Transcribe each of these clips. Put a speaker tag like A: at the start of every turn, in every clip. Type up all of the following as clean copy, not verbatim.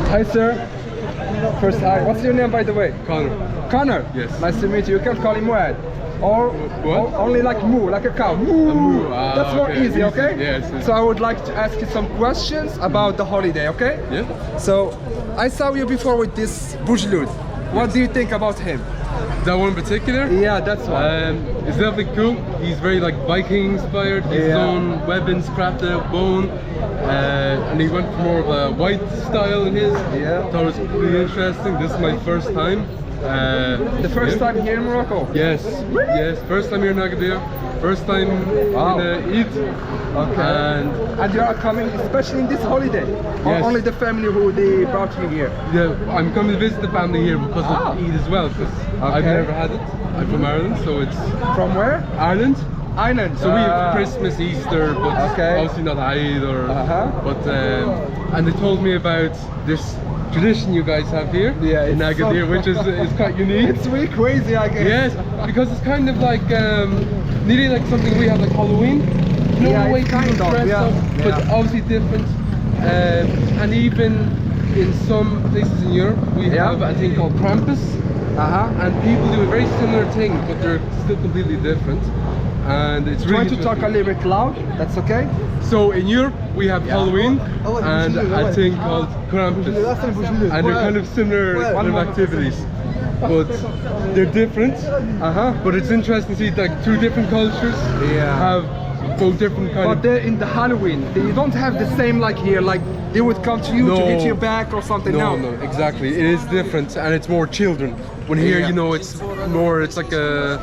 A: Hi sir. First hi. What's your name by the way?
B: Connor.
A: Connor?
B: Yes.
A: Nice to meet you. You can call him Muad. Or only like moo, like a cow. Moo.
B: Moo.
A: That's more
B: Okay.
A: easy, okay?
B: Yes.
A: So I would like to ask you some questions about the holiday, okay?
B: Yeah.
A: So I saw you before with this Bougeloud. What do you think about him?
B: That one in particular?
A: Yeah, that's one.
B: It's definitely cool. He's very like Viking inspired. His own weapons crafted out bone. And he went for more of a white style in his.
A: Yeah.
B: Thought it was really interesting. This is my first time.
A: The first time here in Morocco?
B: Yes. Yes. First time here in Agadir. First time in Eid.
A: Okay. And you are coming especially in this holiday? Or
B: Yes.
A: only the family who they brought you here?
B: Yeah, I'm coming to visit the family here because of Eid as well. Because I've never had it. I'm from Ireland, so it's
A: From where?
B: Ireland.
A: Ireland.
B: So we have Christmas, Easter, but obviously not Eid or. But and they told me about this tradition you guys have here in Agadir, which is quite unique.
A: It's really crazy, I guess.
B: Yes, because it's kind of like nearly like something we have like Halloween. No way kind of dress up, but obviously different. And even in some places in Europe, we have a thing called Krampus. And people do a very similar thing, but they're still completely different. And it's really
A: Try to talk a little bit loud, that's okay?
B: So in Europe we have Halloween and a thing called Krampus, and they're kind of similar kind of activities, but they're different. But it's interesting to see like two different cultures have both different kind
A: But they're in the Halloween, they don't have the same like here, like they would come to you to hit your back or something.
B: No, exactly. It is different, and it's more children. When here, you know, it's more. It's like a.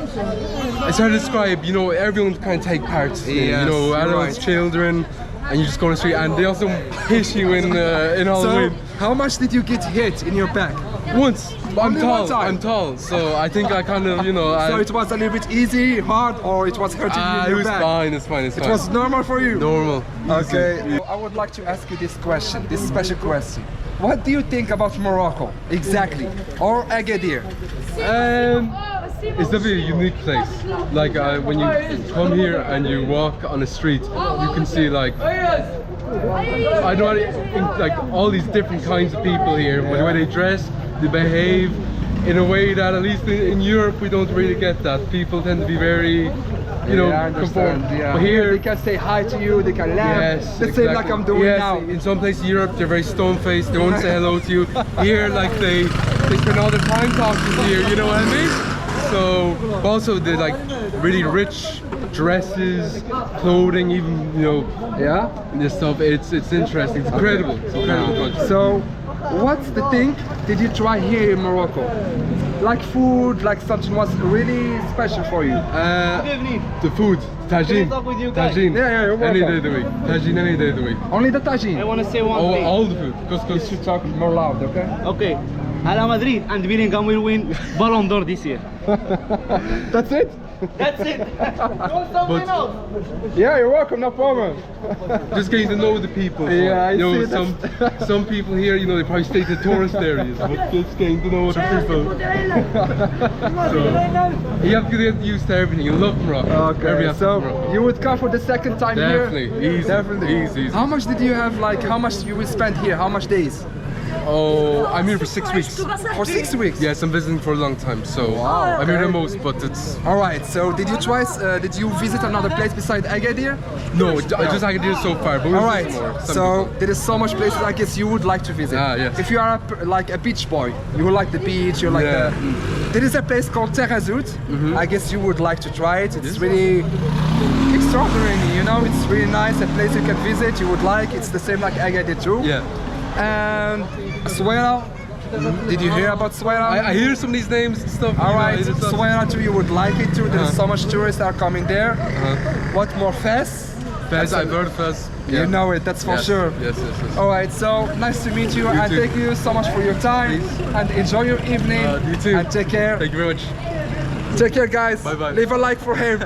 B: It's hard to describe. You know, everyone kind of take part. You know, adults, children, and you just go on the street, and they also hit you in Halloween.
A: So, how much did you get hit in your back?
B: Once. I'm tall. I'm tall, so I think I kind of, you know.
A: So it was a little bit easy, hard, or it was hurting you in your back?
B: It was fine. It's fine. It's fine.
A: It was normal for you.
B: Normal.
A: Okay. I would like to ask you this question, this special question. What do you think about Morocco exactly, or Agadir?
B: It's definitely a unique place. Like when you come here and you walk on a street, you can see like I don't think like all these different kinds of people here. But the way they dress, they behave in a way that at least in Europe we don't really get that. People tend to be very, you know, conform. But here
A: they can say hi to you, they can laugh. The same like I'm doing now.
B: In some places in Europe they're very stone-faced. They won't say hello to you. Here, like they spend all their time talking to you. You know what I mean? So also the like really rich dresses, clothing, even this stuff. It's interesting. It's incredible. It's incredible.
A: So, what's the thing did you try here in Morocco? Like food, like something was really special for you?
B: The food, tagine. Tagine.
A: You're welcome.
B: Any day of the week. Tagine any day of the week.
A: Only the tagine?
C: I want to say one thing.
B: All the food.
A: You should talk more loud, okay?
C: Okay. Real Madrid and Bellingham will win Ballon d'Or this year.
A: That's it?
C: That's it.
A: Yeah, you're welcome, no problem.
B: Just getting to know the people.
A: Yeah, I see
B: some people here, you know, they probably stay to tourist areas, but just getting to know other people. So you have to get used to everything. You love Morocco.
A: Okay, so you would come for the second time here?
B: Definitely, easy.
A: How much did you have, like, how much you will spend here? How much days?
B: Oh, I'm here for 6 weeks.
A: For 6 weeks?
B: Yes, I'm visiting for a long time, so I'm here the most, but it's...
A: Alright, so did you visit another place beside Agadir?
B: No, I just Agadir so far, but
A: alright, so there is so much places I guess you would like to visit.
B: Yes.
A: If you are like a beach boy, you would like the beach, you like the... There is a place called Terrazout. I guess you would like to try it. It's really extraordinary, you know, it's really nice, a place you can visit, you would like. It's the same like Agadir too. And Swera, did you hear about Swera?
B: I hear some of these names and stuff.
A: Alright, Swera too, you would like it too. There's so much tourists are coming there. What more, Fez?
B: Fez, I've heard Fez.
A: You know it, that's for sure.
B: Yes.
A: Alright, so nice to meet you, and thank you so much for your time. And enjoy your evening.
B: You too.
A: And take care.
B: Thank you very much.
A: Take care, guys.
B: Bye-bye.
A: Leave a like for him.